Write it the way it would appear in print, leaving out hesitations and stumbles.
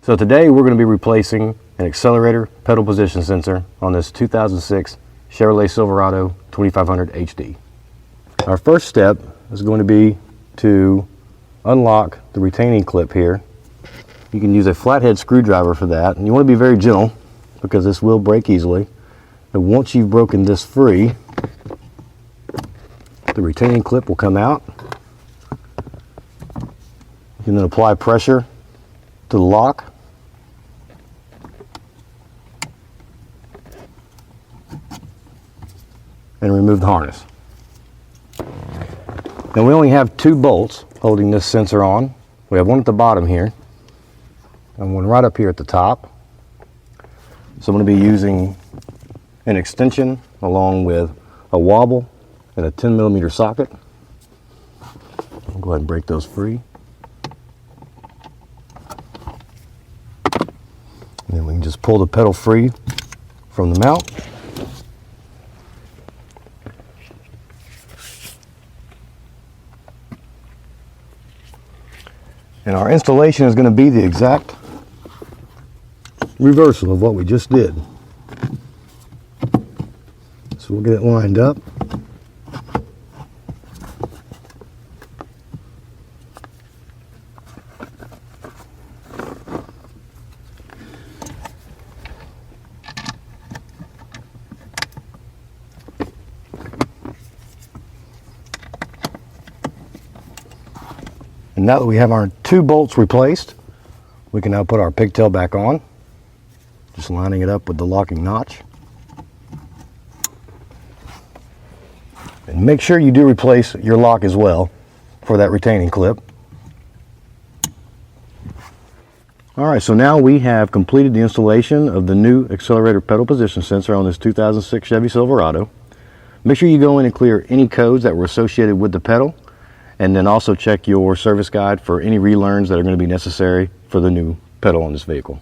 So today we're going to be replacing an accelerator pedal position sensor on this 2006 Chevrolet Silverado 2500 HD. Our first step is going to be to unlock the retaining clip here. You can use a flathead screwdriver for that, and you want to be very gentle because this will break easily. And once you've broken this free, the retaining clip will come out. You can then apply pressure to the lock. And remove the harness. Now we only have two bolts holding this sensor on. We have one at the bottom here and one right up here at the top. So I'm going to be using an extension along with a wobble and a 10mm socket. I'll go ahead and break those free. And then we can just pull the pedal free from the mount. And our installation is going to be the exact reversal of what we just did. So we'll get it lined up. And now that we have our two bolts replaced, we can now put our pigtail back on, just lining it up with the locking notch. And make sure you do replace your lock as well for that retaining clip. Alright, so now we have completed the installation of the new accelerator pedal position sensor on this 2006 Chevy Silverado. Make sure you go in and clear any codes that were associated with the pedal, and then also check your service guide for any relearns that are going to be necessary for the new pedal on this vehicle.